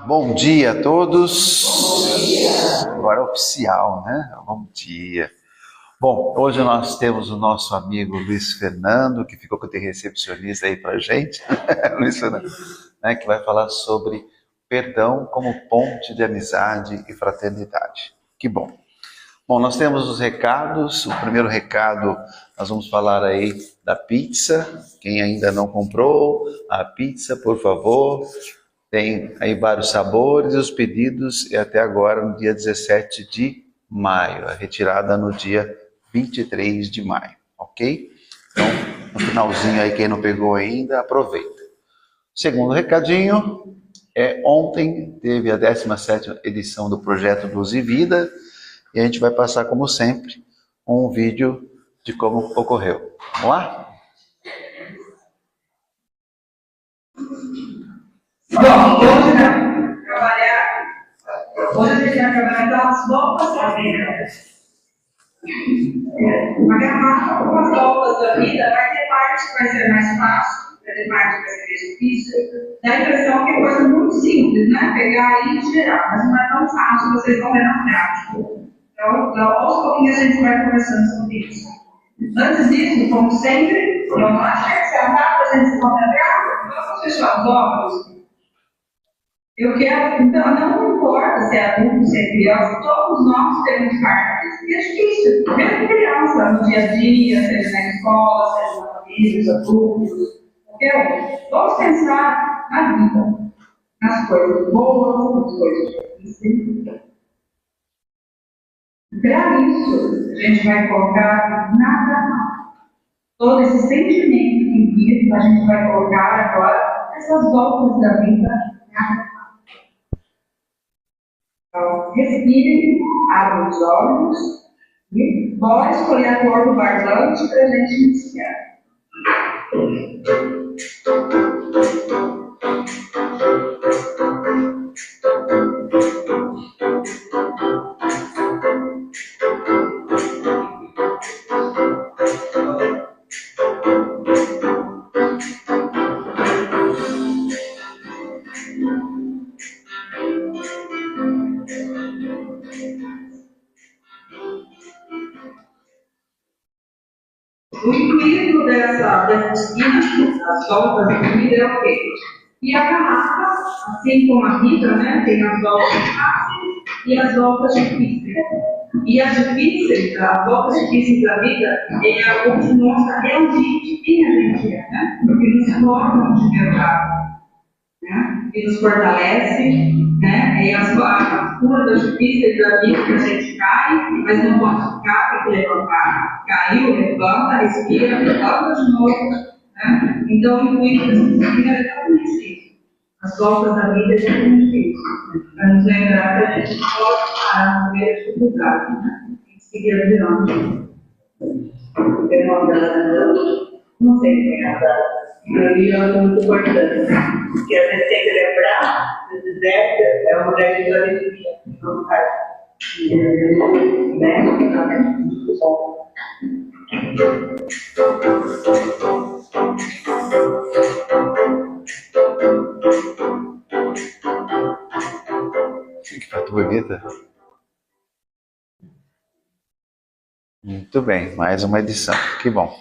Bom dia a todos. Bom dia. Agora é oficial, né? Bom dia. Bom, hoje nós temos o nosso amigo Luiz Fernando, que ficou de recepcionista aí pra gente, Luiz Fernando, né, que vai falar sobre perdão como ponte de amizade e fraternidade. Que bom. Bom, nós temos os recados. O primeiro recado, nós vamos falar aí da pizza. Quem ainda não comprou a pizza, por favor, tem aí vários sabores. Os pedidos é até agora, no dia 17 de maio. A retirada no dia 23 de maio, ok? Então, no finalzinho aí, quem não pegou ainda, aproveita. Segundo recadinho, ontem teve a 17ª edição do Projeto Luz e Vida, e a gente vai passar, como sempre, um vídeo de como ocorreu. Vamos lá? Bom, hoje não. Hoje a gente vai trabalhar das voltas da vida. Uma garrafa com as voltas da vida vai ter parte que vai ser mais fácil, vai ter parte que vai ser difícil. Dá a impressão que é coisa muito simples, né? Pegar e gerar, mas não é tão fácil, vocês vão ver na prática. Então, aos pouquinhos a gente vai conversando sobre isso. Antes disso, como sempre, vamos lá, sentar para a gente se concentrar, vamos fechar os olhos. Eu quero, então, não importa se é adulto, se é criança, todos nós temos partes. E é difícil, mesmo criança, no dia a dia, seja na escola, seja na família, os adultos, qualquer um. Vamos pensar na vida, nas coisas boas, nas coisas difíceis. Para isso, a gente vai colocar nada mal. Todo esse sentimento que vive, a gente vai colocar agora essas voltas da vida, nada mal. Então, respire, abre os olhos e bora escolher a cor do barbante para a gente iniciar. O intuito dessa esquina, das voltas da vida, é o quê? E a garrafa, assim como a vida, né, tem as voltas fáceis e as voltas difíceis. E as difíceis, as voltas difíceis da vida, é algo que mostra realmente quem a gente é, né? Porque nos formam de verdade, né? E nos fortalece, né? E as curvas difíceis da vida que a gente cai, mas não pode ficar, tem que levantar. Caiu, levanta, respira, levanta de novo, né? Então, o intuito dessa disciplina é exatamente isso. As voltas da vida é exatamente isso. Para nos lembrar que a gente pode parar no meio da dificuldade, né? E seguir adiante. Tem uma dela, não sei quem é a dela. Para mim, ela é muito importante. Porque a gente tem que lembrar que esse Zé é uma mulher de sabedoria. Não faz. Né? Muito bom. Que foto bonita. Muito bem, mais uma edição. Que bom.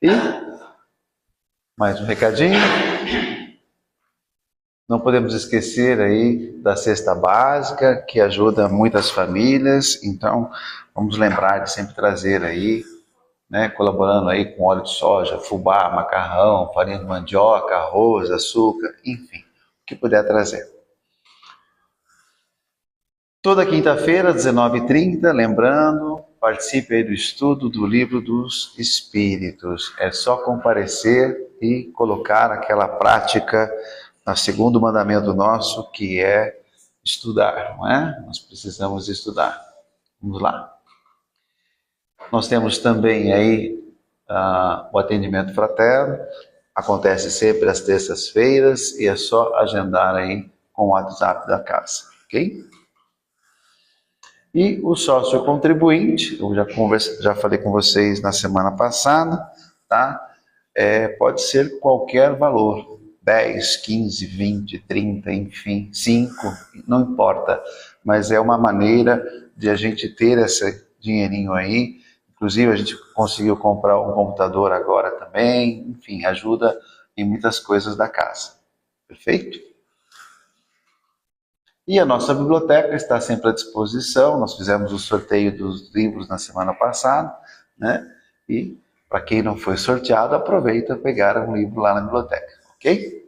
E mais um recadinho. Não podemos esquecer aí da cesta básica, que ajuda muitas famílias. Então, vamos lembrar de sempre trazer aí, né, colaborando aí com óleo de soja, fubá, macarrão, farinha de mandioca, arroz, açúcar, enfim, o que puder trazer. Toda quinta-feira, 19h30, lembrando, participe aí do estudo do Livro dos Espíritos. É só comparecer e colocar aquela prática no segundo mandamento nosso, que é estudar, não é? Nós precisamos estudar. Vamos lá. Nós temos também aí o atendimento fraterno, acontece sempre às terças-feiras e é só agendar aí com o WhatsApp da casa, ok? E o sócio contribuinte, eu já falei com vocês na semana passada, tá? Pode ser qualquer valor, 10, 15, 20, 30, enfim, 5, não importa. Mas é uma maneira de a gente ter esse dinheirinho aí. Inclusive, a gente conseguiu comprar um computador agora também. Enfim, ajuda em muitas coisas da casa. Perfeito? E a nossa biblioteca está sempre à disposição. Nós fizemos o sorteio dos livros na semana passada, né? E para quem não foi sorteado, aproveita pegar um livro lá na biblioteca, ok?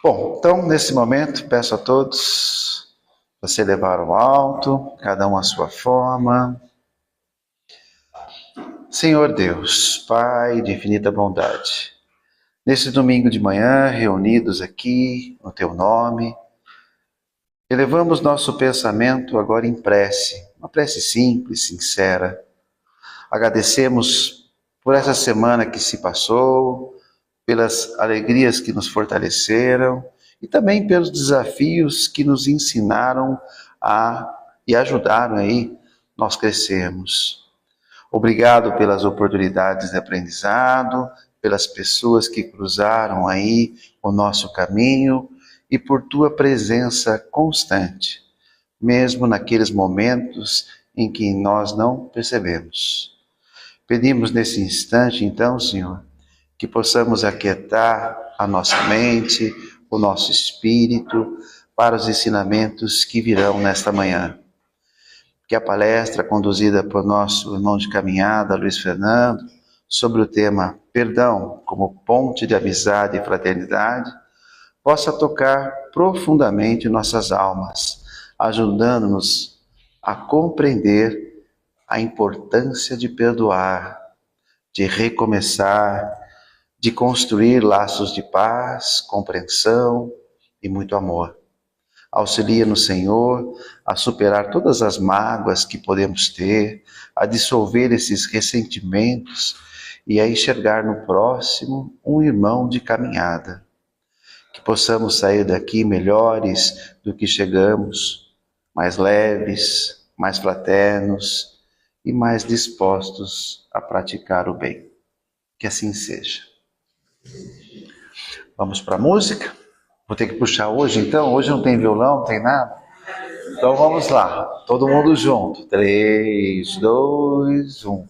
Bom, então nesse momento peço a todos para se elevar ao alto, cada um à sua forma. Senhor Deus, Pai de infinita bondade, nesse domingo de manhã, reunidos aqui no Teu nome, elevamos nosso pensamento agora em prece, uma prece simples, sincera. Agradecemos por essa semana que se passou, pelas alegrias que nos fortaleceram e também pelos desafios que nos ensinaram e ajudaram aí nós crescermos. Obrigado pelas oportunidades de aprendizado, pelas pessoas que cruzaram aí o nosso caminho e por tua presença constante, mesmo naqueles momentos em que nós não percebemos. Pedimos nesse instante, então, Senhor, que possamos aquietar a nossa mente, o nosso espírito, para os ensinamentos que virão nesta manhã. Que a palestra conduzida por nosso irmão de caminhada, Luiz Fernando, sobre o tema Perdão como ponte de amizade e fraternidade, possa tocar profundamente nossas almas, ajudando-nos a compreender a importância de perdoar, de recomeçar, de construir laços de paz, compreensão e muito amor. Auxilia-nos, Senhor, a superar todas as mágoas que podemos ter, a dissolver esses ressentimentos e a enxergar no próximo um irmão de caminhada. Que possamos sair daqui melhores do que chegamos, mais leves, mais fraternos e mais dispostos a praticar o bem. Que assim seja. Vamos para a música? Vou ter que puxar hoje, então? Hoje não tem violão, não tem nada? Então vamos lá, todo mundo junto. 3, 2, 1.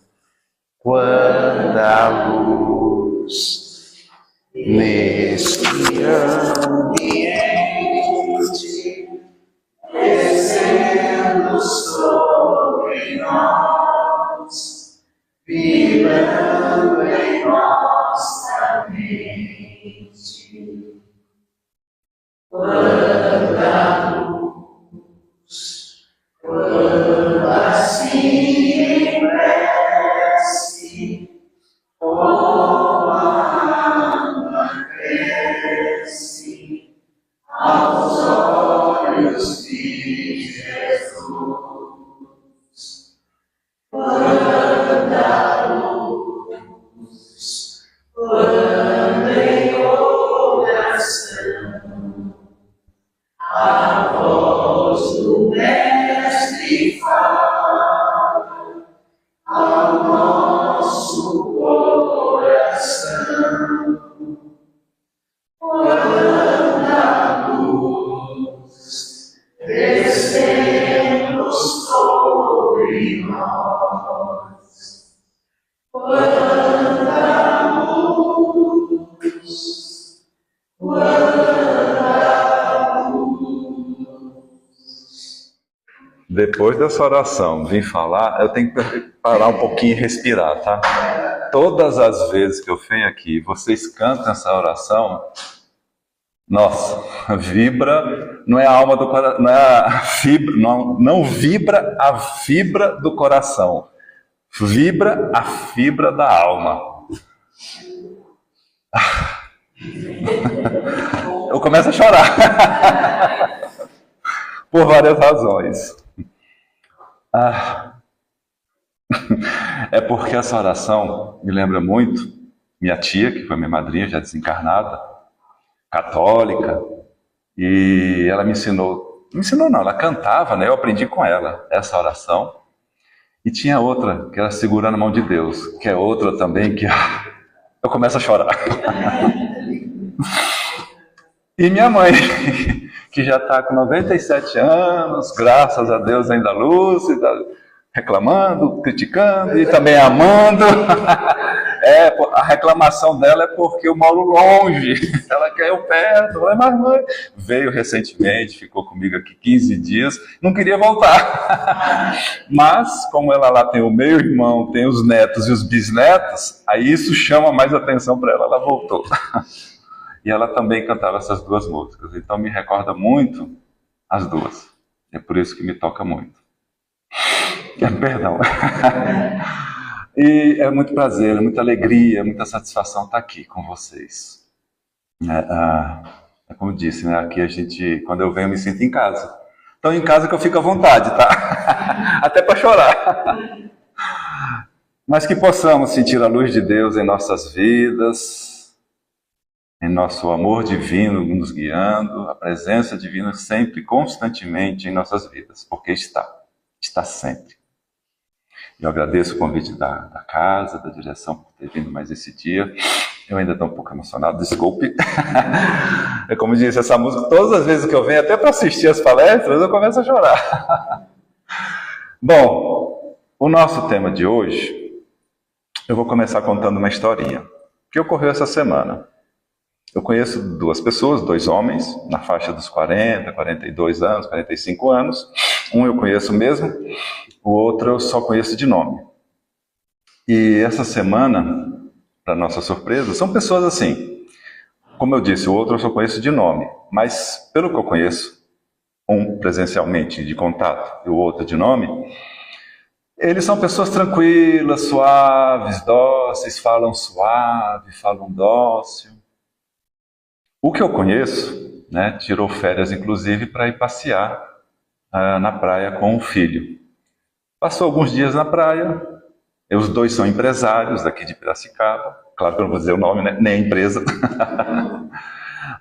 Quanta luz neste ambiente, descendo sobre nós, vibrando em nossa mente. Quanta luz, quando assim em prece, como a alma cresce aos olhos de Jesus. Quanta luz, quando em oração a voz do Mestre fala ao nosso coração. Quanta luz descendo sobre nós. Quanta luz, quanta luz. Depois dessa oração, vim falar, eu tenho que parar um pouquinho e respirar, tá? Todas as vezes que eu venho aqui, vocês cantam essa oração, nossa, vibra, não é a alma do coração, não é a fibra, não vibra a fibra do coração, vibra a fibra da alma. Eu começo a chorar, por várias razões. É porque essa oração me lembra muito minha tia, que foi minha madrinha, já desencarnada, católica, e ela me ensinou não, ela cantava, né? Eu aprendi com ela essa oração, e tinha outra, que era Segurando a Mão de Deus, que é outra também que eu começo a chorar. E minha mãe, que já está com 97 anos, graças a Deus ainda lúcida, reclamando, criticando e também amando. A reclamação dela é porque eu moro longe, ela quer eu perto. Mas mãe, veio recentemente, ficou comigo aqui 15 dias, não queria voltar. Mas, como ela lá tem o meio-irmão, tem os netos e os bisnetos, aí isso chama mais atenção para ela, ela voltou. E ela também cantava essas duas músicas, então me recorda muito as duas. É por isso que me toca muito. Perdão. E é muito prazer, muita alegria, muita satisfação estar aqui com vocês. Como eu disse, né? Aqui a gente, quando eu venho, eu me sinto em casa. Então em casa que eu fico à vontade, tá? Até para chorar. Mas que possamos sentir a luz de Deus em nossas vidas, em nosso amor divino nos guiando, a presença divina sempre, constantemente em nossas vidas, porque está sempre. Eu agradeço o convite da casa, da direção por ter vindo mais esse dia. Eu ainda estou um pouco emocionado, desculpe. É como disse, essa música, todas as vezes que eu venho, até para assistir as palestras, eu começo a chorar. Bom, o nosso tema de hoje, eu vou começar contando uma historinha que ocorreu essa semana. Eu conheço duas pessoas, dois homens, na faixa dos 40, 42 anos, 45 anos. Um eu conheço mesmo, o outro eu só conheço de nome. E essa semana, para nossa surpresa, são pessoas assim. Como eu disse, o outro eu só conheço de nome, mas pelo que eu conheço, um presencialmente de contato e o outro de nome, eles são pessoas tranquilas, suaves, dóceis, falam suave, falam dócil. O que eu conheço, né, tirou férias inclusive para ir passear na praia com o filho. Passou alguns dias na praia, os dois são empresários daqui de Piracicaba, claro que eu não vou dizer o nome, né, nem a empresa.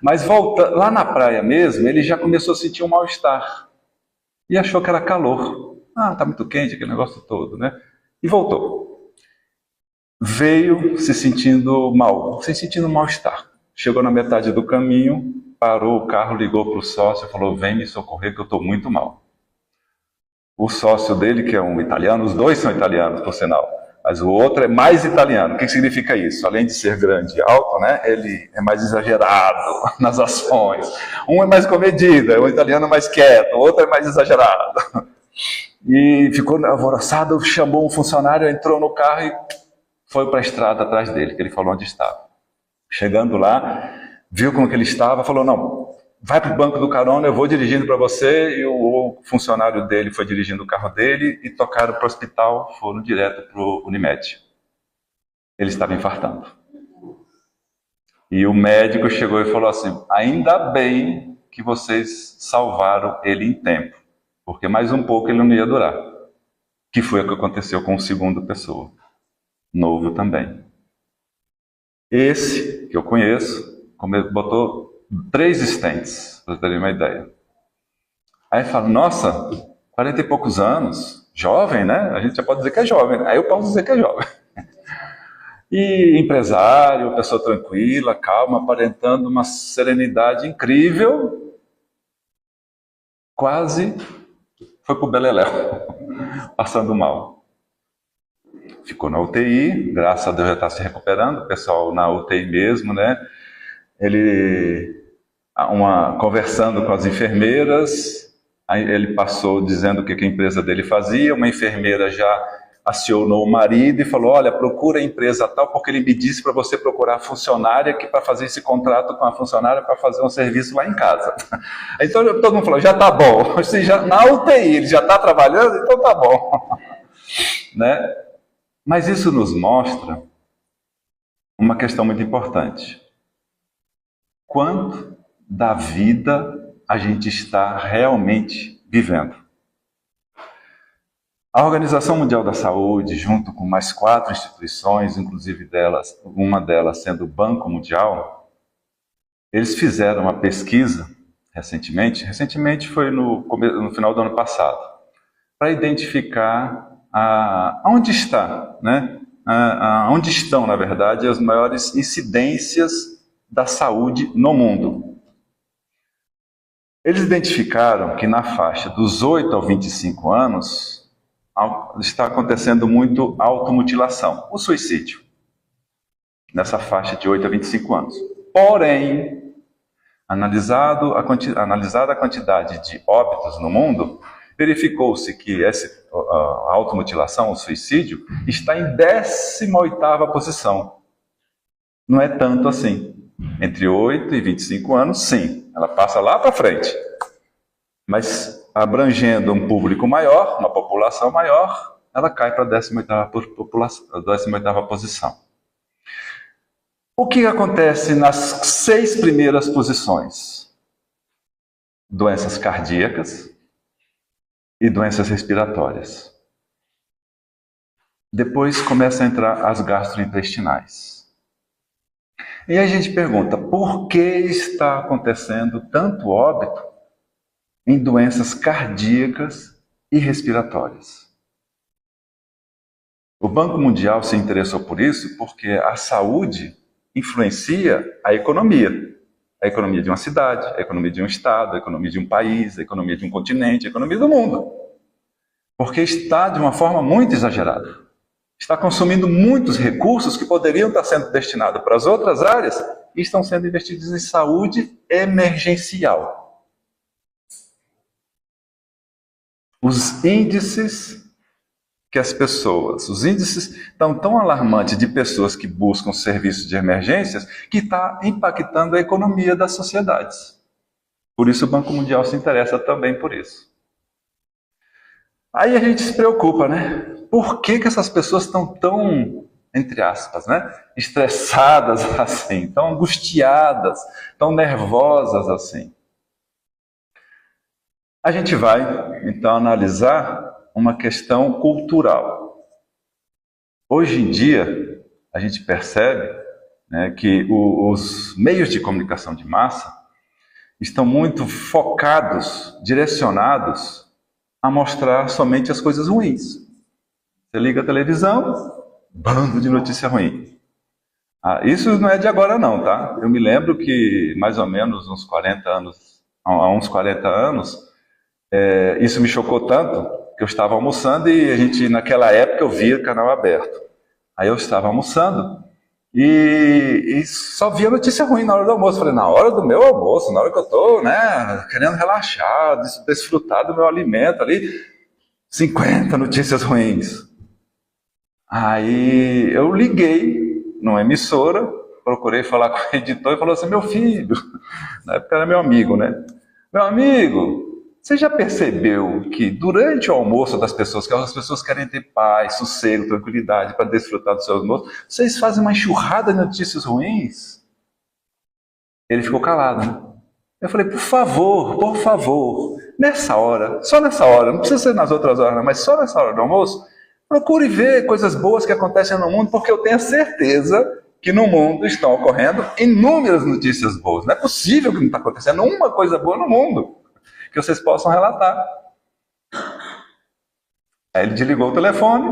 Mas lá na praia mesmo, ele já começou a sentir um mal-estar e achou que era calor. Tá muito quente aquele negócio todo, né? E voltou. Veio se sentindo mal-estar. Chegou na metade do caminho, parou o carro, ligou para o sócio e falou: vem me socorrer que eu estou muito mal. O sócio dele, que é um italiano, os dois são italianos, por sinal, mas o outro é mais italiano. O que significa isso? Além de ser grande e alto, né, ele é mais exagerado nas ações. Um é mais comedido, é um italiano mais quieto, o outro é mais exagerado. E ficou alvoroçado, chamou um funcionário, entrou no carro e foi para a estrada atrás dele, que ele falou onde estava. Chegando lá, viu como que ele estava, falou: não, vai para o banco do carona, eu vou dirigindo para você. E o funcionário dele foi dirigindo o carro dele e tocaram para o hospital, foram direto para o Unimed. Ele estava infartando. E o médico chegou e falou assim: ainda bem que vocês salvaram ele em tempo, porque mais um pouco ele não ia durar. Que foi o que aconteceu com o segundo pessoa, novo também. Esse, que eu conheço, botou 3 stents, para vocês terem uma ideia. Aí fala: nossa, 40 e poucos anos, jovem, né? A gente já pode dizer que é jovem, né? Aí eu posso dizer que é jovem. E empresário, pessoa tranquila, calma, aparentando uma serenidade incrível, quase foi pro beleléu, passando mal. Ficou na UTI, graças a Deus já está se recuperando, o pessoal na UTI mesmo, né? Conversando com as enfermeiras, aí ele passou dizendo o que a empresa dele fazia, uma enfermeira já acionou o marido e falou: olha, procura a empresa tal, porque ele me disse para você procurar a funcionária que para fazer esse contrato com a funcionária para fazer um serviço lá em casa. Então todo mundo falou: já está bom, na UTI ele já está trabalhando, então está bom. Né? Mas isso nos mostra uma questão muito importante. Quanto da vida a gente está realmente vivendo? A Organização Mundial da Saúde, junto com mais 4 instituições, inclusive uma delas sendo o Banco Mundial, eles fizeram uma pesquisa recentemente foi no final do ano passado, para identificar onde está, né, onde estão, na verdade, as maiores incidências da saúde no mundo. Eles identificaram que na faixa dos 8 aos 25 anos está acontecendo muito automutilação, o suicídio, nessa faixa de 8 a 25 anos. Porém, analisada a quantidade de óbitos no mundo, verificou-se que a automutilação, o suicídio, está em 18ª posição. Não é tanto assim. Entre 8 e 25 anos, sim, ela passa lá para frente. Mas abrangendo um público maior, uma população maior, ela cai para a 18ª posição. O que acontece nas 6 primeiras posições? Doenças cardíacas e doenças respiratórias. Depois começa a entrar as gastrointestinais. E aí a gente pergunta, por que está acontecendo tanto óbito em doenças cardíacas e respiratórias? O Banco Mundial se interessou por isso porque a saúde influencia a economia de uma cidade, a economia de um estado, a economia de um país, a economia de um continente, a economia do mundo. Porque está de uma forma muito exagerada. Está consumindo muitos recursos que poderiam estar sendo destinados para as outras áreas e estão sendo investidos em saúde emergencial. Os índices estão tão alarmantes de pessoas que buscam serviços de emergências que está impactando a economia das sociedades. Por isso o Banco Mundial se interessa também por isso. Aí a gente se preocupa, né? Por que essas pessoas estão tão, entre aspas, né, estressadas assim, tão angustiadas, tão nervosas assim? A gente vai, então, analisar uma questão cultural. Hoje em dia, a gente percebe, né, que os meios de comunicação de massa estão muito focados, direcionados a mostrar somente as coisas ruins. Você liga a televisão, bando de notícia ruim. Isso não é de agora não, tá? Eu me lembro que mais ou menos há uns 40 anos, isso me chocou tanto que eu estava almoçando e naquela época eu via canal aberto. Aí eu estava almoçando e só via notícia ruim na hora do almoço. Falei, na hora do meu almoço, na hora que eu estou, né, querendo relaxar, desfrutar do meu alimento ali, 50 notícias ruins. Aí eu liguei numa emissora, procurei falar com o editor e falou assim, meu filho, na época era meu amigo, né? Meu amigo, você já percebeu que durante o almoço das pessoas, que as pessoas querem ter paz, sossego, tranquilidade para desfrutar dos seus almoços, vocês fazem uma enxurrada de notícias ruins? Ele ficou calado, né? Eu falei, por favor, nessa hora, só nessa hora, não precisa ser nas outras horas, mas só nessa hora do almoço, procure ver coisas boas que acontecem no mundo, porque eu tenho a certeza que no mundo estão ocorrendo inúmeras notícias boas. Não é possível que não está acontecendo uma coisa boa no mundo que vocês possam relatar. Aí ele desligou o telefone.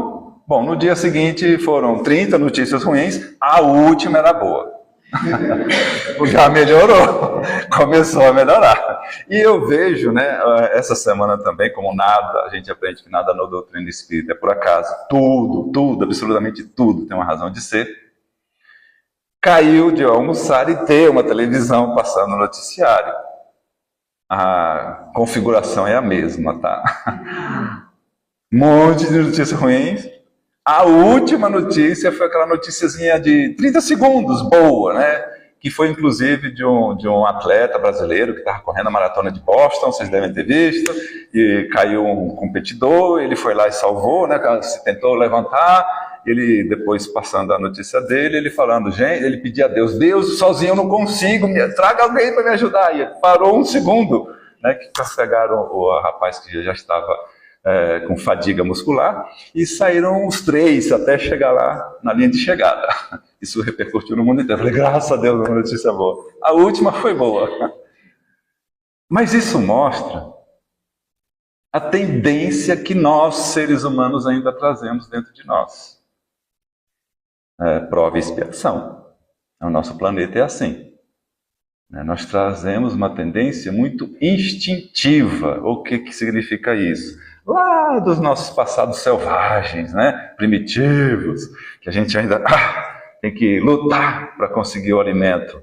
Bom, no dia seguinte foram 30 notícias ruins, a última era boa. Já melhorou, começou a melhorar. E eu vejo, né, essa semana também, como nada, a gente aprende que nada na doutrina espírita é por acaso, tudo, absolutamente tudo tem uma razão de ser. Caiu de almoçar e ter uma televisão passando no noticiário. A configuração é a mesma, tá? Um monte de notícias ruins. A última notícia foi aquela noticiazinha de 30 segundos, boa, né? Que foi inclusive de um atleta brasileiro que estava correndo a maratona de Boston, vocês devem ter visto, e caiu um competidor, ele foi lá e salvou, né? Se tentou levantar, ele depois passando a notícia dele, ele falando, gente, ele pedia a Deus, Deus, sozinho eu não consigo, traga alguém para me ajudar. E ele parou um segundo, né? Que pegaram o rapaz que já estava com fadiga muscular, e saíram os 3 até chegar lá na linha de chegada. Isso repercutiu no mundo inteiro. Eu falei, graças a Deus, uma notícia boa. A última foi boa. Mas isso mostra a tendência que nós, seres humanos, ainda trazemos dentro de nós. prova e expiação. O nosso planeta é assim. Nós trazemos uma tendência muito instintiva. O que significa isso? Lá dos nossos passados selvagens, primitivos, que a gente ainda tem que lutar para conseguir o alimento.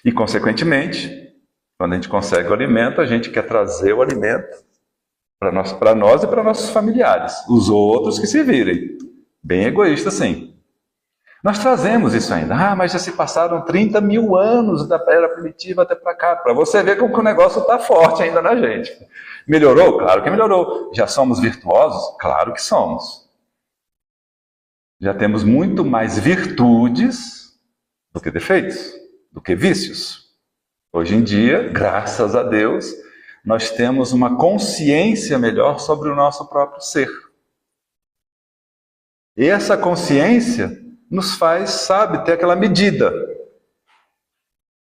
E, consequentemente, quando a gente consegue o alimento, a gente quer trazer o alimento para nós e para nossos familiares. Os outros que se virem. Bem egoísta, sim. Nós trazemos isso ainda. Mas já se passaram 30 mil anos da era primitiva até para cá. Para você ver como que o negócio está forte ainda na gente. Melhorou? Claro que melhorou. Já somos virtuosos? Claro que somos. Já temos muito mais virtudes do que defeitos, do que vícios. Hoje em dia, graças a Deus, nós temos uma consciência melhor sobre o nosso próprio ser. E essa consciência nos faz, ter aquela medida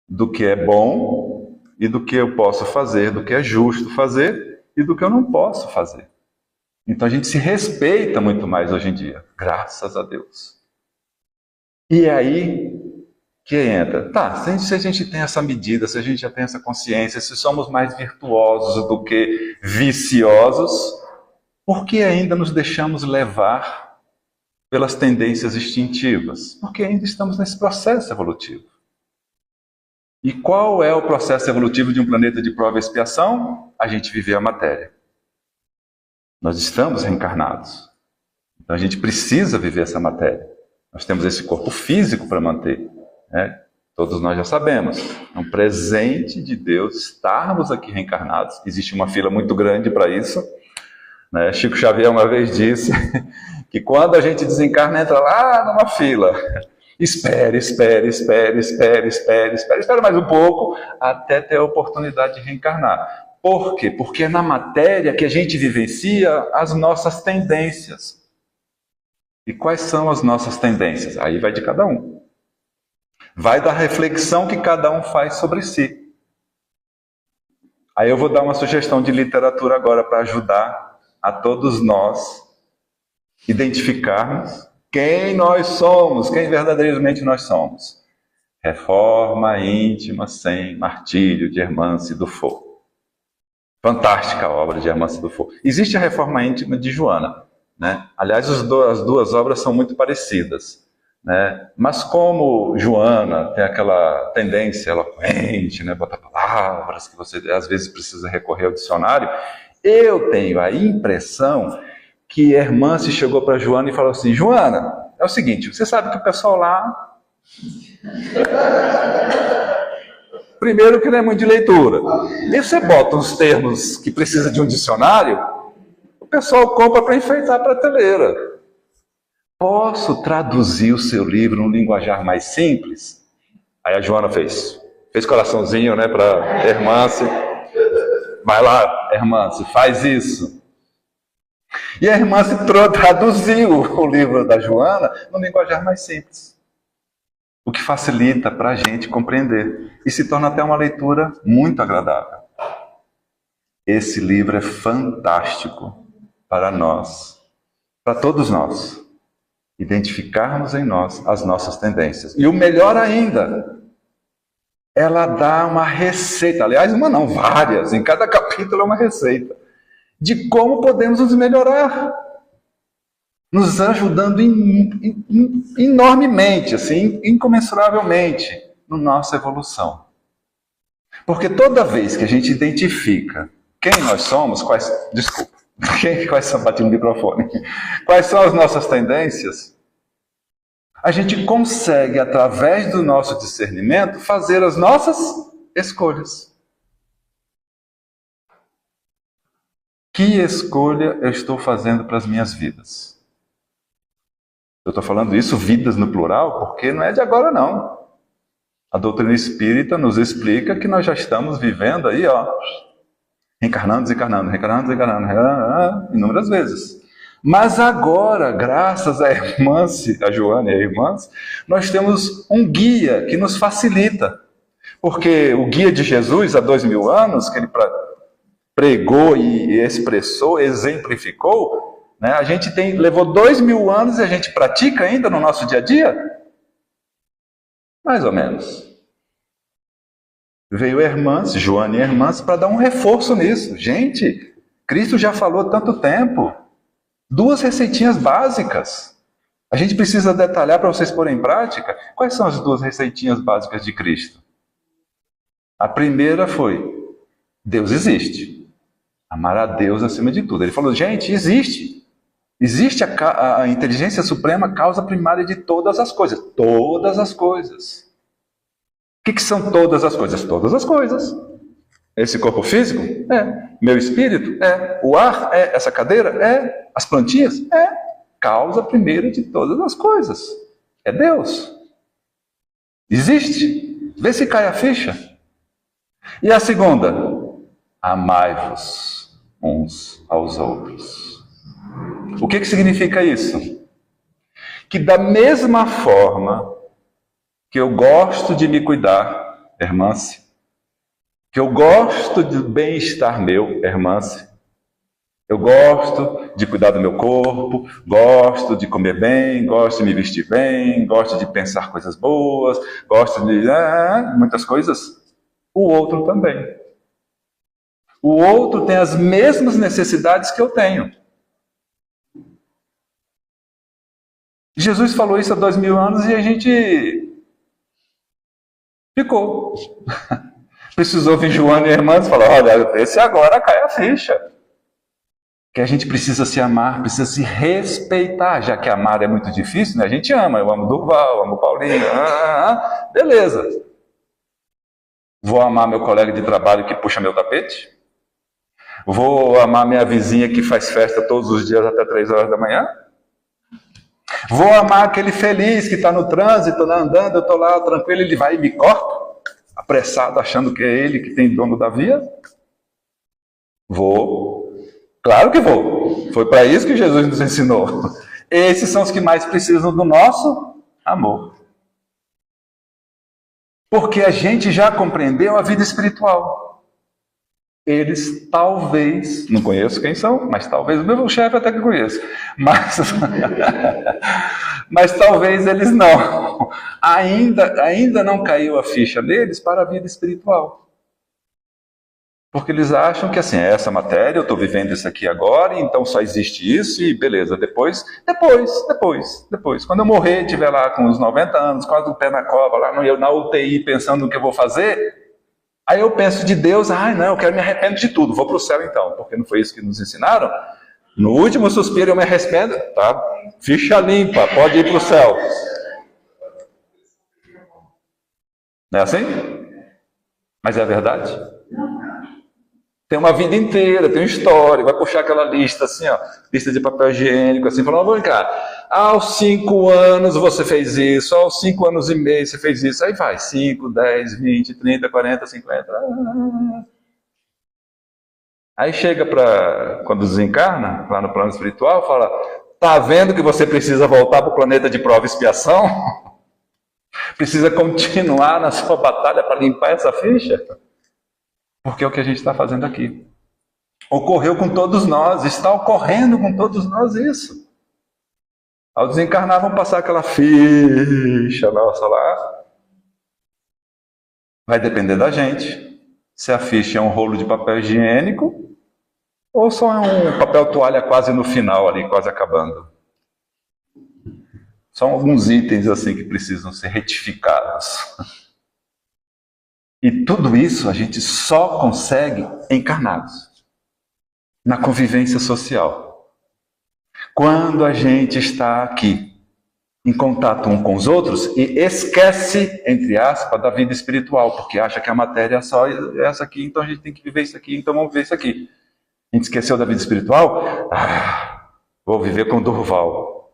do que é bom e do que eu posso fazer, do que é justo fazer e do que eu não posso fazer. Então a gente se respeita muito mais hoje em dia, graças a Deus. E é aí que entra. Se a gente tem essa medida, se a gente já tem essa consciência, se somos mais virtuosos do que viciosos, por que ainda nos deixamos levar pelas tendências instintivas? Porque ainda estamos nesse processo evolutivo. E qual é o processo evolutivo de um planeta de prova e expiação? A gente viver a matéria. Nós estamos reencarnados. Então a gente precisa viver essa matéria. Nós temos esse corpo físico para manter. Todos nós já sabemos. É um presente de Deus estarmos aqui reencarnados. Existe uma fila muito grande para isso. Chico Xavier uma vez disse que quando a gente desencarna, entra lá numa fila. Espere mais um pouco até ter a oportunidade de reencarnar. Por quê? Porque é na matéria que a gente vivencia as nossas tendências. E quais são as nossas tendências? Aí vai de cada um. Vai da reflexão que cada um faz sobre si. Aí eu vou dar uma sugestão de literatura agora para ajudar a todos nós identificarmos quem nós somos, quem verdadeiramente nós somos. Reforma Íntima Sem Martírio, de Hermance Dufour. Fantástica a obra de Hermance Dufour. Existe a Reforma Íntima de Joana. Aliás, as duas obras são muito parecidas. Mas como Joana tem aquela tendência eloquente, botar palavras que você às vezes precisa recorrer ao dicionário, eu tenho a impressão que Hermance chegou para Joana e falou assim: Joana, é o seguinte, você sabe que o pessoal lá... Primeiro que não é muito de leitura. E você bota uns termos que precisa de um dicionário, o pessoal compra para enfeitar a prateleira. Posso traduzir o seu livro num linguajar mais simples? Aí a Joana fez coraçãozinho, para Hermance. Vai lá, Hermance, faz isso. E a Hermance traduziu o livro da Joana num linguajar mais simples. O que facilita para a gente compreender. E se torna até uma leitura muito agradável. Esse livro é fantástico para nós, para todos nós, identificarmos em nós as nossas tendências. E o melhor ainda, ela dá uma receita, aliás, uma não, várias, em cada capítulo é uma receita, de como podemos nos melhorar, nos ajudando enormemente, assim, incomensuravelmente, na nossa evolução. Porque toda vez que a gente identifica quem nós somos, quais são, bati no microfone, quais são as nossas tendências, a gente consegue, através do nosso discernimento, fazer as nossas escolhas. Que escolha eu estou fazendo para as minhas vidas? Eu estou falando isso, vidas no plural, porque não é de agora não. A doutrina espírita nos explica que nós já estamos vivendo aí, reencarnando, desencarnando, inúmeras vezes. Mas agora, graças a Hermance, a Joana e a Hermance, nós temos um guia que nos facilita. Porque o guia de Jesus, há 2000 anos, que ele pregou e expressou, exemplificou, Né? A gente levou 2000 anos e a gente pratica ainda no nosso dia a dia? Mais ou menos. Veio Hermance, Joana e Hermance, para dar um reforço nisso. Gente, Cristo já falou tanto tempo. 2 receitinhas básicas. A gente precisa detalhar para vocês porem em prática. Quais são as 2 receitinhas básicas de Cristo? A primeira foi: Deus existe. Amar a Deus acima de tudo. Ele falou, gente, existe. Existe a inteligência suprema, causa primária de todas as coisas. Todas as coisas. O que são todas as coisas? Todas as coisas. Esse corpo físico? É. Meu espírito? É. O ar? É. Essa cadeira? É. As plantinhas? É. Causa primeira de todas as coisas. É Deus. Existe. Vê se cai a ficha. E a segunda? Amai-vos uns aos outros. O que significa isso? Que da mesma forma que eu gosto de me cuidar, Hermance, que eu gosto do bem-estar meu, Hermance, eu gosto de cuidar do meu corpo, gosto de comer bem, gosto de me vestir bem, gosto de pensar coisas boas, gosto de muitas coisas, o outro também. O outro tem as mesmas necessidades que eu tenho. Jesus falou isso há 2000 anos e a gente ficou. Precisou vir Joana e Hermãs e falar, olha, vê se agora cai a ficha. Que a gente precisa se amar, precisa se respeitar, já que amar é muito difícil, né? A gente ama, eu amo Durval, eu amo Paulinho, beleza. Vou amar meu colega de trabalho que puxa meu tapete? Vou amar minha vizinha que faz festa todos os dias até 3 horas da manhã? Vou amar aquele feliz que está no trânsito, andando, eu estou lá tranquilo, ele vai e me corta, apressado, achando que é ele que tem dono da via? Vou. Claro que vou. Foi para isso que Jesus nos ensinou. Esses são os que mais precisam do nosso amor. Porque a gente já compreendeu a vida espiritual. Eles talvez, não conheço quem são, mas talvez, o meu chefe até que conheço, mas talvez eles não. Ainda não caiu a ficha deles para a vida espiritual. Porque eles acham que assim, essa matéria, eu estou vivendo isso aqui agora, então só existe isso e beleza, depois. Quando eu morrer, estiver lá com uns 90 anos, quase o pé na cova, lá na UTI, pensando no que eu vou fazer, aí eu penso de Deus, não, eu quero me arrependo de tudo, vou para o céu então, porque não foi isso que nos ensinaram? No último suspiro eu me arrependo, tá? Ficha limpa, pode ir para o céu. Não é assim? Mas é verdade? Tem uma vida inteira, tem uma história, vai puxar aquela lista assim, ó, lista de papel higiênico, assim, falando, vem cá, aos 5 anos você fez isso, aos 5 anos e meio você fez isso, aí vai, 5, 10, 20, 30, 40, 50. Aí chega para, quando desencarna, lá no plano espiritual, fala, tá vendo que você precisa voltar para o planeta de prova e expiação? Precisa continuar na sua batalha para limpar essa ficha? Porque é o que a gente está fazendo aqui. Ocorreu com todos nós, está ocorrendo com todos nós isso. Ao desencarnar, vão passar aquela ficha nossa lá. Vai depender da gente. Se a ficha é um rolo de papel higiênico, ou só é um papel toalha quase no final ali, quase acabando. São alguns itens assim que precisam ser retificados. E tudo isso a gente só consegue encarnados, na convivência social. Quando a gente está aqui, em contato um com os outros, e esquece, entre aspas, da vida espiritual, porque acha que a matéria é só essa aqui, então a gente tem que viver isso aqui, então vamos viver isso aqui. A gente esqueceu da vida espiritual? Vou viver com Durval.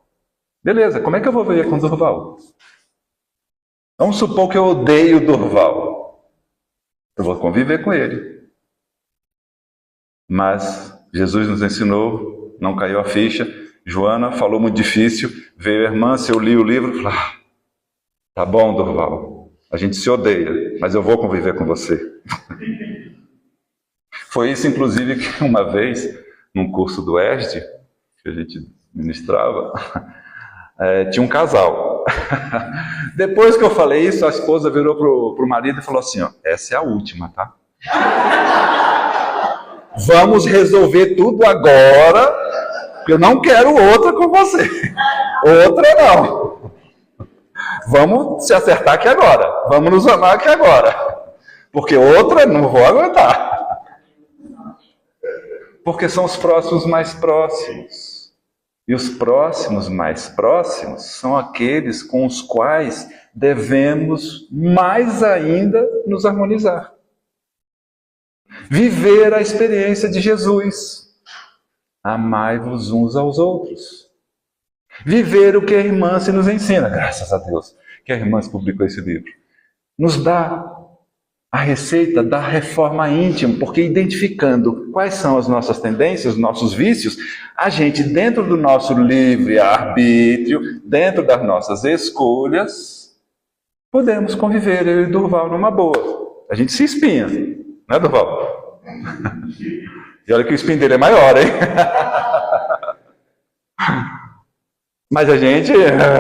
Beleza, como é que eu vou viver com Durval? Vamos supor que eu odeio Durval. Eu vou conviver com ele. Mas Jesus nos ensinou, não caiu a ficha. Joana falou muito difícil. Veio a irmã, se eu li o livro, falou, tá bom, Durval, a gente se odeia, mas eu vou conviver com você. Foi isso, inclusive, que uma vez, num curso do ESD, que a gente ministrava, tinha um casal. Depois que eu falei isso, a esposa virou pro marido e falou assim, ó, essa é a última, tá? Vamos resolver tudo agora, porque eu não quero outra com você. Outra não. Vamos se acertar aqui agora. Vamos nos amar aqui agora. Porque outra não vou aguentar. Porque são os próximos mais próximos. E os próximos mais próximos são aqueles com os quais devemos mais ainda nos harmonizar. Viver a experiência de Jesus. Amai-vos uns aos outros. Viver o que a irmã se nos ensina. Graças a Deus que a irmã se publicou esse livro. Nos dá a receita da reforma íntima, porque identificando quais são as nossas tendências, os nossos vícios, a gente, dentro do nosso livre-arbítrio, dentro das nossas escolhas, podemos conviver, eu e Durval, numa boa. A gente se espinha, né, Durval? E olha que o espinho dele é maior, hein? Mas a gente,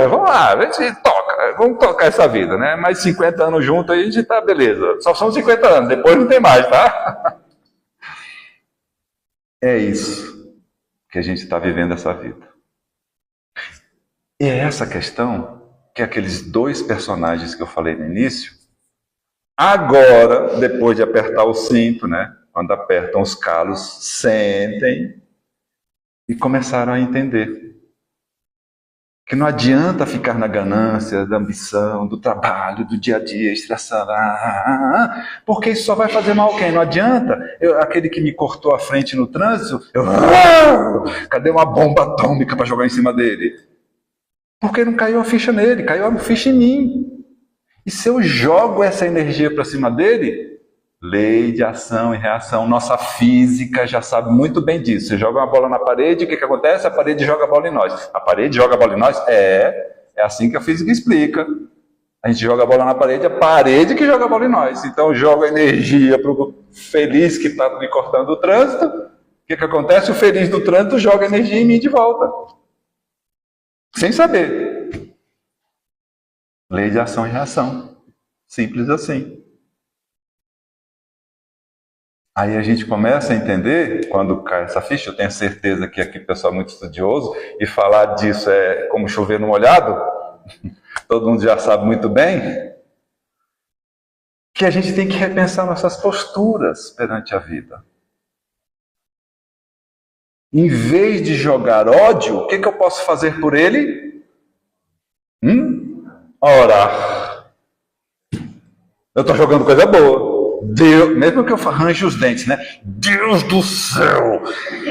vamos lá, a gente toca, vamos tocar essa vida, né? Mais 50 anos juntos aí a gente tá beleza. Só são 50 anos, depois não tem mais, tá? É isso que a gente está vivendo essa vida. E é essa questão que aqueles dois personagens que eu falei no início, agora, depois de apertar o cinto, né? Quando apertam os calos, sentem e começaram a entender. Que não adianta ficar na ganância, da ambição, do trabalho, do dia a dia, estressando, porque isso só vai fazer mal a quem? Não adianta. Aquele que me cortou a frente no trânsito, cadê uma bomba atômica para jogar em cima dele? Porque não caiu a ficha nele, caiu a ficha em mim. E se eu jogo essa energia para cima dele, lei de ação e reação, nossa física já sabe muito bem disso. Você joga uma bola na parede, o que acontece? A parede joga a bola em nós. A parede joga a bola em nós? É assim que a física explica. A gente joga a bola na parede, a parede que joga a bola em nós. Então eu jogo a energia para o feliz que está me cortando o trânsito. O que acontece? O feliz do trânsito joga energia em mim de volta. Sem saber. Lei de ação e reação. Simples assim. Aí a gente começa a entender, quando cai essa ficha, eu tenho certeza que aqui o pessoal é muito estudioso, e falar disso é como chover no molhado, todo mundo já sabe muito bem, que a gente tem que repensar nossas posturas perante a vida. Em vez de jogar ódio, o que eu posso fazer por ele? Orar. Eu estou jogando coisa boa. Deus, mesmo que eu arranje os dentes, né? Deus do céu,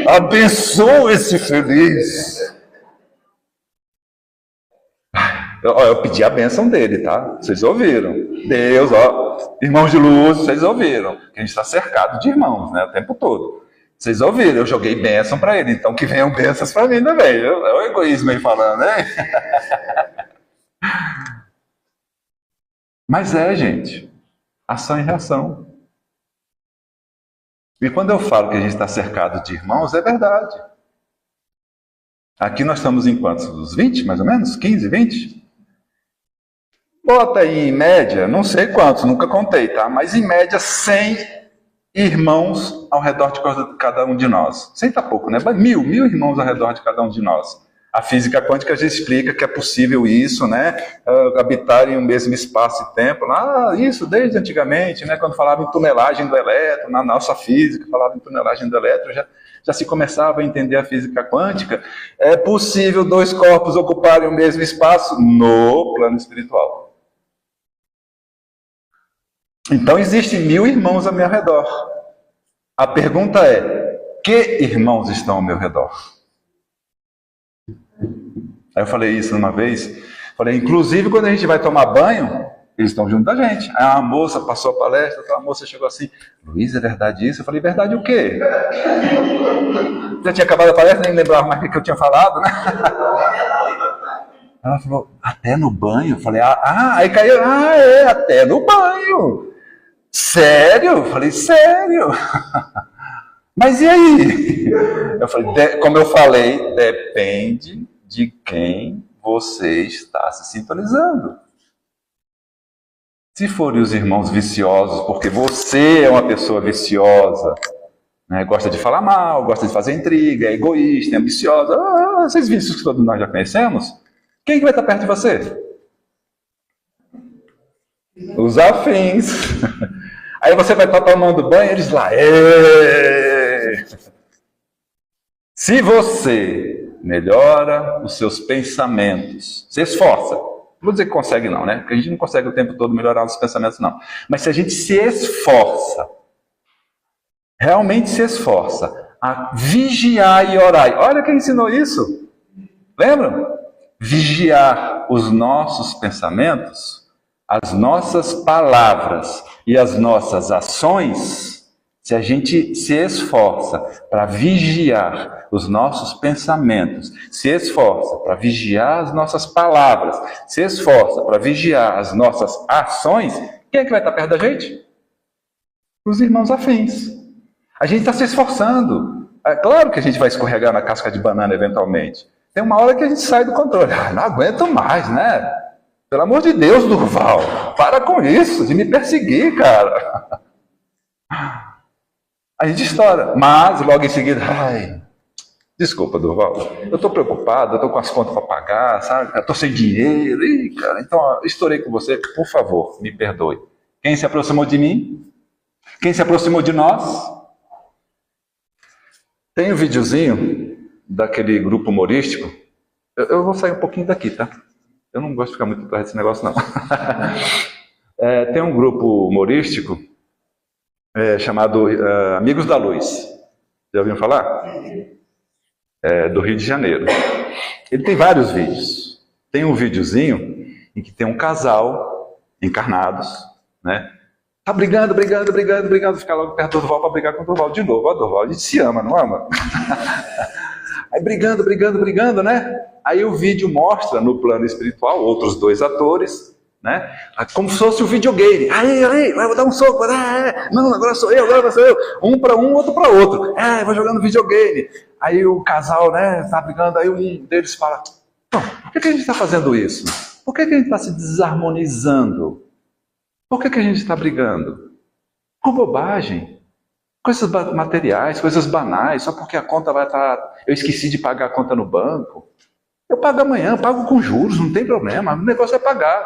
abençoa esse feliz. Eu pedi a bênção dele, tá? Vocês ouviram? Deus, irmãos de luz, vocês ouviram? Que a gente está cercado de irmãos, né? O tempo todo. Vocês ouviram? Eu joguei bênção para ele, então que venham bênçãos para mim também. É o egoísmo aí falando, né? Mas gente. Ação e reação. E quando eu falo que a gente está cercado de irmãos, é verdade. Aqui nós estamos em quantos? Uns 20, mais ou menos? 15, 20? Bota aí em média, não sei quantos, nunca contei, tá? Mas em média 100 irmãos ao redor de cada um de nós. 100 tá pouco, né? Mil irmãos ao redor de cada um de nós. A física quântica já explica que é possível isso, né? Habitarem o mesmo espaço e tempo. Isso desde antigamente, né? Quando falava em tunelagem do elétron, na nossa física falava em tunelagem do elétron, já se começava a entender a física quântica. É possível dois corpos ocuparem o mesmo espaço no plano espiritual. Então existem 1000 irmãos ao meu redor. A pergunta é, que irmãos estão ao meu redor? Aí eu falei isso uma vez, falei, inclusive quando a gente vai tomar banho, eles estão junto da gente. Aí uma moça passou a palestra, a moça chegou assim, Luiz, é verdade isso? Eu falei, verdade o quê? Já tinha acabado a palestra, nem lembrava mais o que eu tinha falado, né? Ela falou, até no banho? Eu falei, aí caiu, até no banho. Sério? Eu falei, sério? Mas e aí? Eu falei, como eu falei, depende de quem você está se sintonizando. Se forem os irmãos viciosos, porque você é uma pessoa viciosa, né, gosta de falar mal, gosta de fazer intriga, é egoísta, é ambiciosa, esses vícios que todos nós já conhecemos, quem que vai estar perto de você? Os afins. Aí você vai estar tomando banho, eles lá. Se você melhora os seus pensamentos, se esforça, não vou dizer que consegue não, né? Porque a gente não consegue o tempo todo melhorar os pensamentos não. Mas se a gente se esforça, realmente se esforça a vigiar e orar. Olha quem ensinou isso. Lembram? Vigiar os nossos pensamentos, as nossas palavras e as nossas ações. Se a gente se esforça para vigiar os nossos pensamentos, se esforça para vigiar as nossas palavras, se esforça para vigiar as nossas ações, quem é que vai estar perto da gente? Os irmãos afins. A gente está se esforçando. É claro que a gente vai escorregar na casca de banana eventualmente. Tem uma hora que a gente sai do controle. Não aguento mais, né? Pelo amor de Deus, Durval, para com isso, de me perseguir, cara. A gente estoura, mas logo em seguida, desculpa, Durval, eu estou preocupado, eu estou com as contas para pagar, sabe? Eu estou sem dinheiro, cara, então estourei com você, por favor, me perdoe. Quem se aproximou de mim? Quem se aproximou de nós? Tem um videozinho daquele grupo humorístico, eu vou sair um pouquinho daqui, tá? Eu não gosto de ficar muito atrás desse negócio, não. Tem um grupo humorístico chamado Amigos da Luz. Já ouviram falar? Do Rio de Janeiro. Ele tem vários vídeos. Tem um videozinho em que tem um casal encarnados, né? Tá brigando, fica logo perto do Durval para brigar com o Durval de novo. Ó, Durval, a gente se ama, não ama? Aí brigando, né? Aí o vídeo mostra no plano espiritual outros dois atores, né? Como se fosse um videogame. Aí, vou dar um soco. Não, agora sou eu. Um para um, outro para outro. Vou jogando videogame. Aí o casal, né, tá brigando. Aí um deles fala: por que a gente está fazendo isso? Por que a gente está se desarmonizando? Por que a gente está brigando? Com bobagem. Coisas materiais, coisas banais, só porque a conta vai estar... Eu esqueci de pagar a conta no banco. Eu pago amanhã, pago com juros, não tem problema. O negócio é pagar.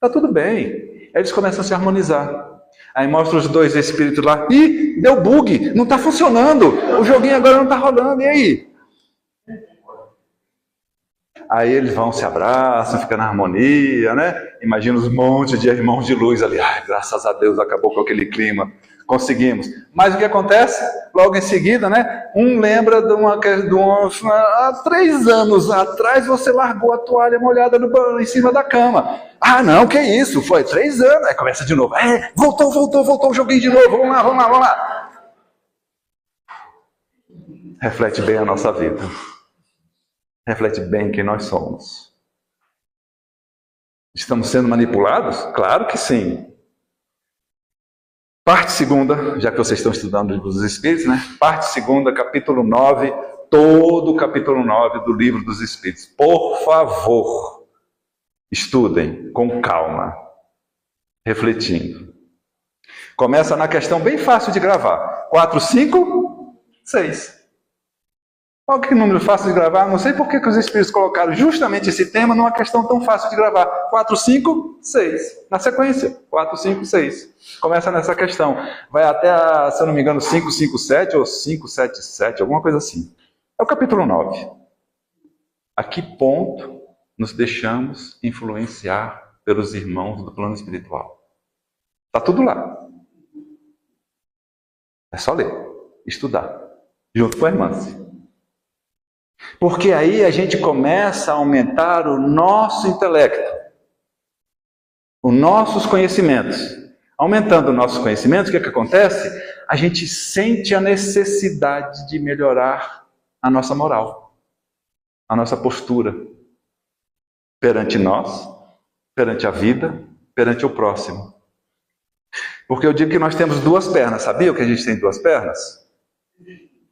Tá tudo bem. Aí eles começam a se harmonizar. Aí mostra os dois espíritos lá. Ih, deu bug, não está funcionando. O joguinho agora não está rolando, e aí? Aí eles vão, se abraçam, ficam na harmonia, né? Imagina os montes de irmãos de luz ali. Graças a Deus acabou com aquele clima. Conseguimos. Mas o que acontece? Logo em seguida, né? Um lembra há 3 anos atrás você largou a toalha molhada em cima da cama. Não, que isso? Foi 3 anos. Aí começa de novo. Voltou o joguinho de novo. Vamos lá. Reflete bem a nossa vida. Reflete bem quem nós somos. Estamos sendo manipulados? Claro que sim. Parte 2, já que vocês estão estudando o livro dos Espíritos, né? Parte 2, capítulo 9, todo o capítulo 9 do livro dos Espíritos. Por favor, estudem com calma, refletindo. Começa na questão bem fácil de gravar. 4, 5, 6. Olha que número fácil de gravar. Não sei por que os Espíritos colocaram justamente esse tema numa questão tão fácil de gravar. 4, 5, 6. Na sequência, 4, 5, 6. Começa nessa questão. Vai até, se eu não me engano, 5, 5, 7 ou 5, 7, 7, alguma coisa assim. É o capítulo 9. A que ponto nos deixamos influenciar pelos irmãos do plano espiritual? Está tudo lá. É só ler, estudar, junto com a irmã. Porque aí a gente começa a aumentar o nosso intelecto, os nossos conhecimentos. Aumentando os nossos conhecimentos, o que acontece? A gente sente a necessidade de melhorar a nossa moral, a nossa postura perante nós, perante a vida, perante o próximo. Porque eu digo que nós temos 2 pernas. Sabia que a gente tem 2 pernas?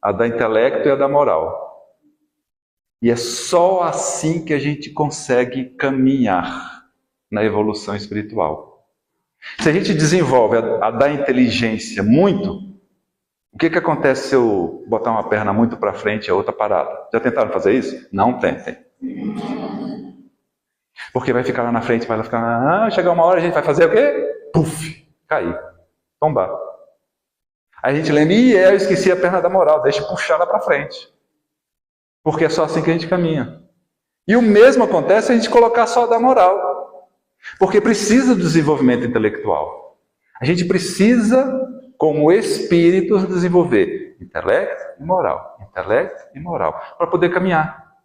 a da intelecto e a da moral. E é só assim que a gente consegue caminhar na evolução espiritual. Se a gente desenvolve a da inteligência muito, o que acontece se eu botar uma perna muito para frente e a outra parada? Já tentaram fazer isso? Não tentem. Porque vai ficar lá na frente, vai ficar... chegar uma hora a gente vai fazer o quê? Puf! Cair. Tombar. Aí a gente lembra, eu esqueci a perna da moral, deixa eu puxar lá para frente. Porque é só assim que a gente caminha. E o mesmo acontece se a gente colocar só a da moral. Porque precisa do desenvolvimento intelectual. A gente precisa, como espíritos, desenvolver intelecto e moral. Intelecto e moral. Para poder caminhar.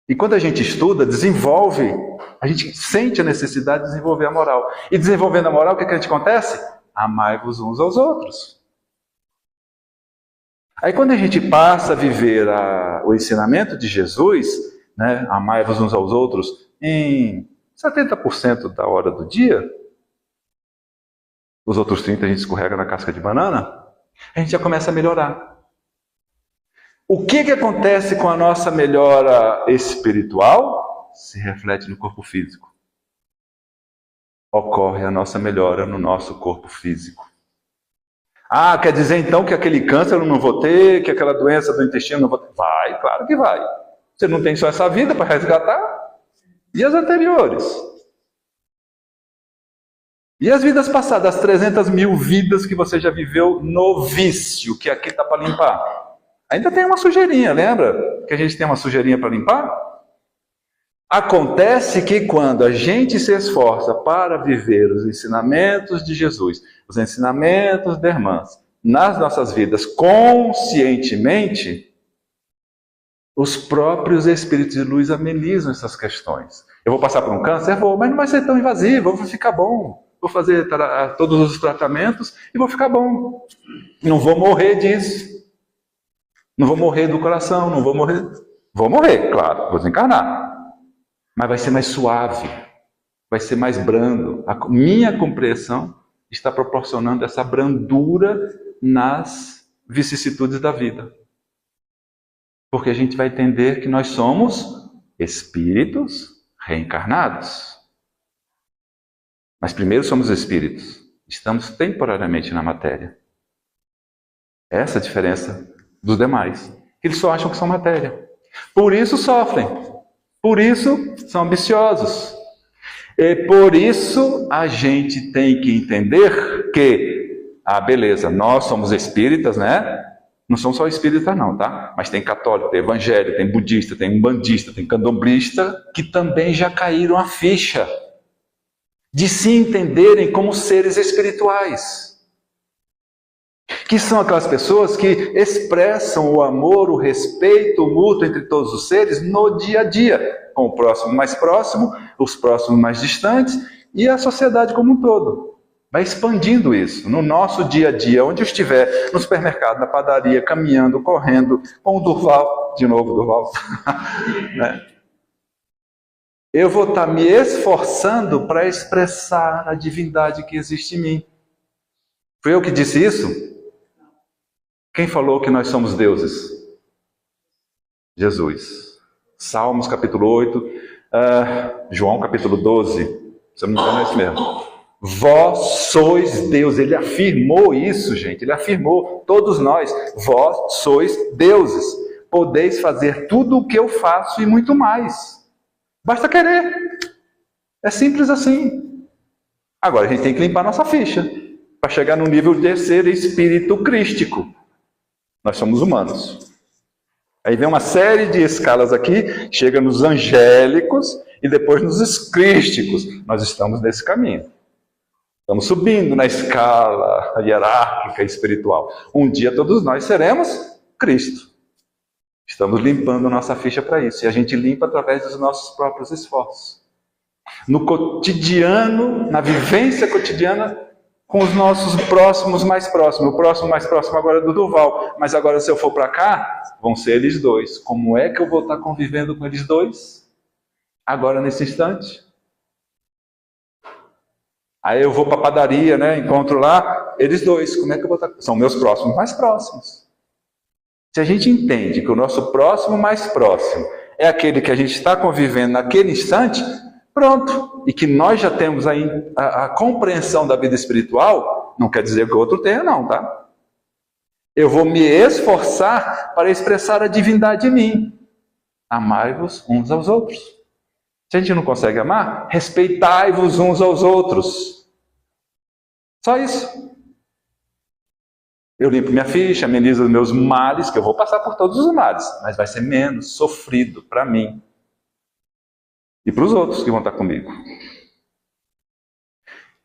E quando a gente estuda, desenvolve, a gente sente a necessidade de desenvolver a moral. E desenvolvendo a moral, o que a gente acontece? Amai-vos uns aos outros. Aí quando a gente passa a viver o ensinamento de Jesus, né, amai-vos uns aos outros, em 70% da hora do dia, os outros 30% a gente escorrega na casca de banana, a gente já começa a melhorar. O que acontece com a nossa melhora espiritual? Se reflete no corpo físico. Ocorre a nossa melhora no nosso corpo físico. Quer dizer então que aquele câncer eu não vou ter, que aquela doença do intestino eu não vou ter? Vai, claro que vai. Você não tem só essa vida para resgatar? E as anteriores? E as vidas passadas, as 300 mil vidas que você já viveu no vício, que aqui está para limpar? Ainda tem uma sujeirinha, lembra? Que a gente tem uma sujeirinha para limpar? Acontece que quando a gente se esforça para viver os ensinamentos de Jesus, os ensinamentos da irmã, nas nossas vidas conscientemente, os próprios espíritos de luz amenizam essas questões. Eu vou passar por um câncer? Vou, mas não vai ser tão invasivo, vou ficar bom. Vou fazer todos os tratamentos e vou ficar bom. Não vou morrer disso. Não vou morrer do coração, não vou morrer. Vou morrer, claro, vou desencarnar. Mas vai ser mais suave, vai ser mais brando. A minha compreensão está proporcionando essa brandura nas vicissitudes da vida. Porque a gente vai entender que nós somos espíritos reencarnados. Mas primeiro somos espíritos. Estamos temporariamente na matéria. Essa é a diferença dos demais. Eles só acham que são matéria. Por isso sofrem. Por isso são ambiciosos. E por isso a gente tem que entender que, beleza, nós somos espíritas, né? Não são só espíritas não, tá? Mas tem católico, tem evangélico, tem budista, tem umbandista, tem candomblista, que também já caíram a ficha de se entenderem como seres espirituais. Que são aquelas pessoas que expressam o amor, o respeito mútuo entre todos os seres no dia a dia, com o próximo mais próximo, os próximos mais distantes e a sociedade como um todo. Vai expandindo isso no nosso dia a dia, onde eu estiver, no supermercado, na padaria, caminhando, correndo, com o Durval, de novo Durval, né? Eu vou estar me esforçando para expressar a divindade que existe em mim. Foi eu que disse isso? Quem falou que nós somos deuses? Jesus. Salmos capítulo 8, João capítulo 12, se eu não me engano é isso mesmo. Vós sois Deus. Ele afirmou isso, gente. Ele afirmou, todos nós, vós sois deuses. Podeis fazer tudo o que eu faço e muito mais. Basta querer. É simples assim. Agora a gente tem que limpar nossa ficha para chegar no nível de ser espírito crístico. Nós somos humanos. Aí vem uma série de escalas aqui, chega nos angélicos e depois nos crísticos. Nós estamos nesse caminho. Estamos subindo na escala hierárquica espiritual. Um dia todos nós seremos Cristo. Estamos limpando nossa ficha para isso. E a gente limpa através dos nossos próprios esforços. No cotidiano, na vivência cotidiana, com os nossos próximos mais próximos. O próximo mais próximo agora é do Durval. Mas agora se eu for para cá, vão ser eles dois. Como é que eu vou estar convivendo com eles dois? Agora nesse instante. Aí eu vou para a padaria, né? Encontro lá eles dois. Como é que eu vou estar? São meus próximos mais próximos. Se a gente entende que o nosso próximo mais próximo é aquele que a gente está convivendo naquele instante, pronto. E que nós já temos a compreensão da vida espiritual, não quer dizer que o outro tenha, não, tá? Eu vou me esforçar para expressar a divindade em mim. Amai-vos uns aos outros. Se a gente não consegue amar, respeitai-vos uns aos outros. Só isso. Eu limpo minha ficha, amenizo os meus males, que eu vou passar por todos os males, mas vai ser menos sofrido para mim e para os outros que vão estar comigo.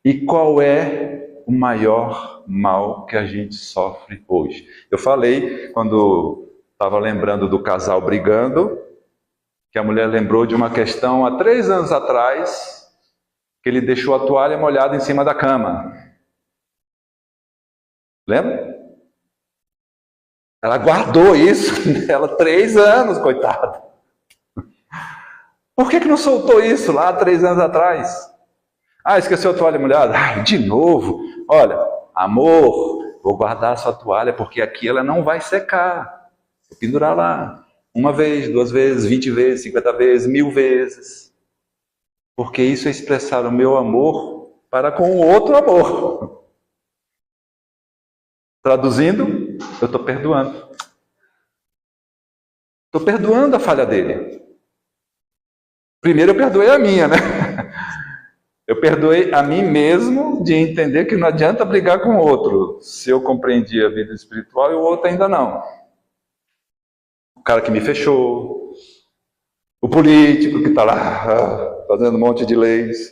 E qual é o maior mal que a gente sofre hoje? Eu falei, quando estava lembrando do casal brigando, que a mulher lembrou de uma questão há 3 anos atrás, que ele deixou a toalha molhada em cima da cama. Lembra? Ela guardou isso nela 3 anos, coitada. Por que não soltou isso lá 3 anos atrás? Ah, esqueceu a toalha molhada? Ai, de novo. Olha, amor, vou guardar a sua toalha porque aqui ela não vai secar. Vou pendurar lá. 1 vez, 2 vezes, 20 vezes, 50 vezes, 1000 vezes. Porque isso é expressar o meu amor para com o outro amor. Traduzindo, eu estou perdoando. Estou perdoando a falha dele. Primeiro eu perdoei a minha, né? Eu perdoei a mim mesmo de entender que não adianta brigar com o outro. Se eu compreendi a vida espiritual e o outro ainda não. O cara que me fechou. O político que está lá fazendo um monte de leis.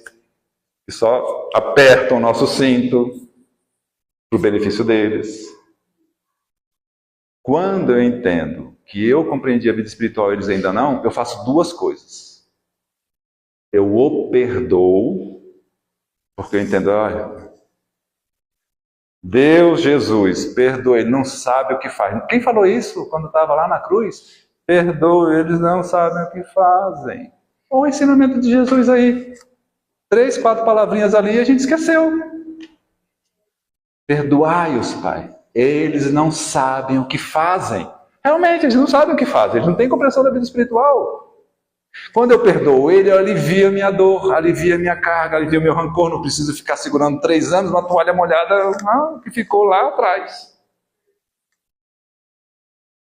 Que só apertam o nosso cinto para o benefício deles. Quando eu entendo que eu compreendi a vida espiritual e eles ainda não, eu faço 2 coisas. Eu o perdoo, porque eu entendo, olha, Deus, Jesus, perdoe, ele não sabe o que faz. Quem falou isso quando estava lá na cruz? Perdoe, eles não sabem o que fazem. Olha o ensinamento de Jesus aí. 3, 4 palavrinhas ali e a gente esqueceu. Perdoai-os, Pai. Eles não sabem o que fazem. Realmente, eles não sabem o que fazem. Eles não têm compreensão da vida espiritual. Quando eu perdoo ele, eu alivio a minha dor, alivio a minha carga, alivio o meu rancor. Não preciso ficar segurando 3 anos uma toalha molhada que ficou lá atrás.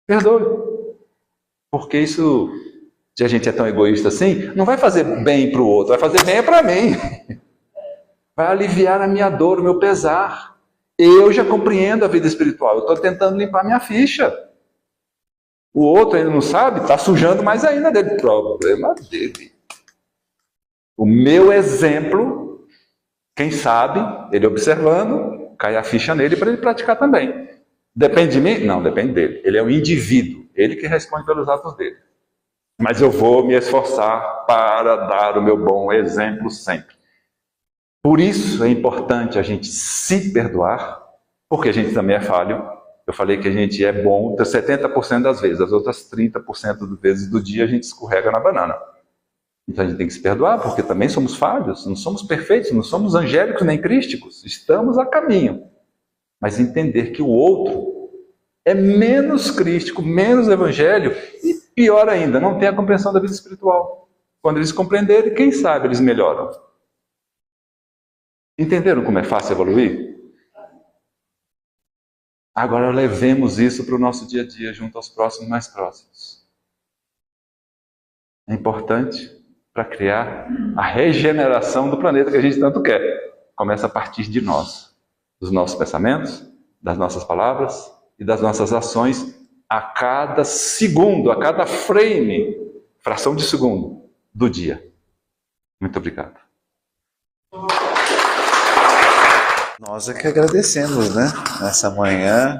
Perdoe. Porque isso, se a gente é tão egoísta assim, não vai fazer bem para o outro, vai fazer bem para mim. Vai aliviar a minha dor, o meu pesar. Eu já compreendo a vida espiritual, eu estou tentando limpar minha ficha. O outro ainda não sabe, está sujando mais ainda dele. Problema dele. O meu exemplo, quem sabe, ele observando, cai a ficha nele para ele praticar também. Depende de mim? Não, depende dele. Ele é um indivíduo, ele que responde pelos atos dele. Mas eu vou me esforçar para dar o meu bom exemplo sempre. Por isso é importante a gente se perdoar, porque a gente também é falho. Eu falei que a gente é bom 70% das vezes, as outras 30% das vezes do dia a gente escorrega na banana. Então a gente tem que se perdoar, porque também somos falhos, não somos perfeitos, não somos angélicos nem crísticos, estamos a caminho. Mas entender que o outro é menos crístico, menos evangelho e pior ainda, não tem a compreensão da vida espiritual. Quando eles compreenderem, quem sabe eles melhoram. Entenderam como é fácil evoluir? Agora levemos isso para o nosso dia a dia, junto aos próximos mais próximos. É importante para criar a regeneração do planeta que a gente tanto quer. Começa a partir de nós, dos nossos pensamentos, das nossas palavras e das nossas ações a cada segundo, a cada frame, fração de segundo do dia. Muito obrigado. Nós é que agradecemos, né? Nessa manhã.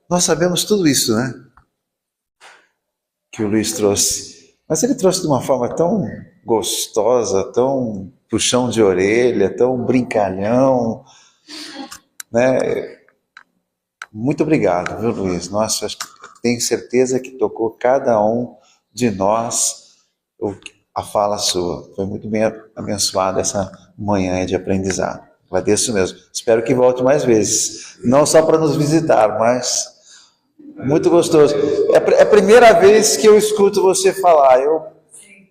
Nós sabemos tudo isso, né? Que o Luiz trouxe. Mas ele trouxe de uma forma tão gostosa, tão puxão de orelha, tão brincalhão, né? Muito obrigado, viu, Luiz? Nossa, tenho certeza que tocou cada um de nós a fala sua. Foi muito bem abençoada essa manhã de aprendizado. Agradeço mesmo. Espero que volte mais vezes. Não só para nos visitar, mas Muito gostoso. É a primeira vez que eu escuto você falar. Eu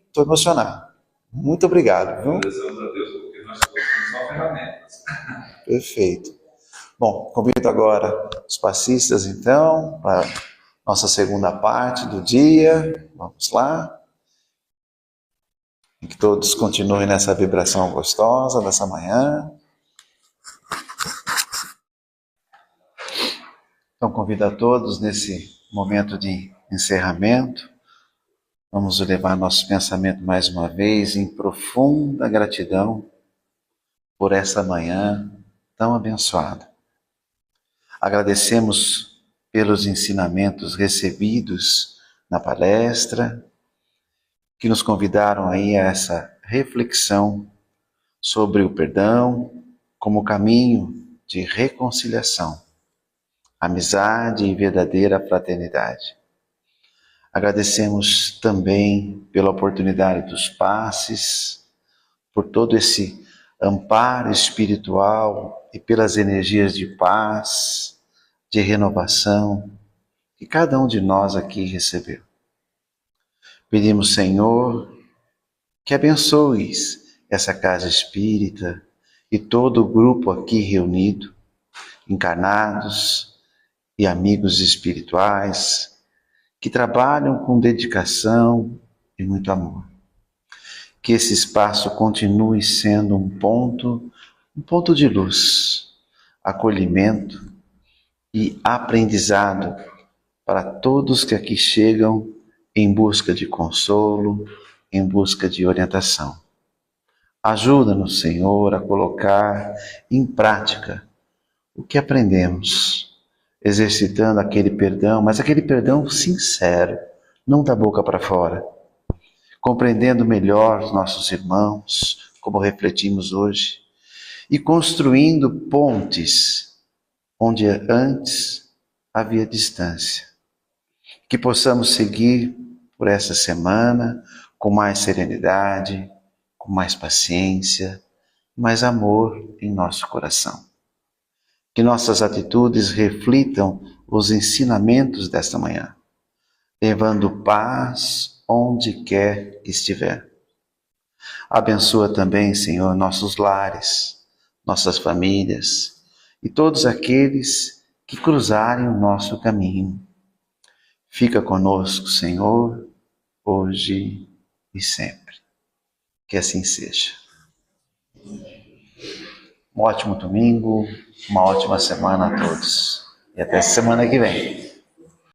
estou emocionado. Muito obrigado. Viu? Agradecemos a Deus porque nós somos só ferramentas. Perfeito. Bom, convido agora os passistas, então, para nossa segunda parte do dia. Vamos lá. Que todos continuem nessa vibração gostosa dessa manhã. Então, convido a todos nesse momento de encerramento. Vamos levar nosso pensamento mais uma vez em profunda gratidão por essa manhã tão abençoada. Agradecemos pelos ensinamentos recebidos na palestra, que nos convidaram aí a essa reflexão sobre o perdão como caminho de reconciliação, amizade e verdadeira fraternidade. Agradecemos também pela oportunidade dos passes, por todo esse amparo espiritual e pelas energias de paz, de renovação que cada um de nós aqui recebeu. Pedimos, Senhor, que abençoes essa casa espírita e todo o grupo aqui reunido, encarnados e amigos espirituais, que trabalham com dedicação e muito amor. Que esse espaço continue sendo um ponto de luz, acolhimento e aprendizado para todos que aqui chegam em busca de consolo, em busca de orientação. Ajuda-nos, Senhor, a colocar em prática o que aprendemos, exercitando aquele perdão, mas aquele perdão sincero, não da boca para fora, compreendendo melhor os nossos irmãos, como refletimos hoje, e construindo pontes onde antes havia distância. Que possamos seguir por essa semana com mais serenidade, com mais paciência, mais amor em nosso coração. Que nossas atitudes reflitam os ensinamentos desta manhã, levando paz onde quer que estiver. Abençoa também, Senhor, nossos lares, nossas famílias e todos aqueles que cruzarem o nosso caminho. Fica conosco, Senhor, hoje e sempre. Que assim seja. Um ótimo domingo, uma ótima semana a todos. E até semana que vem.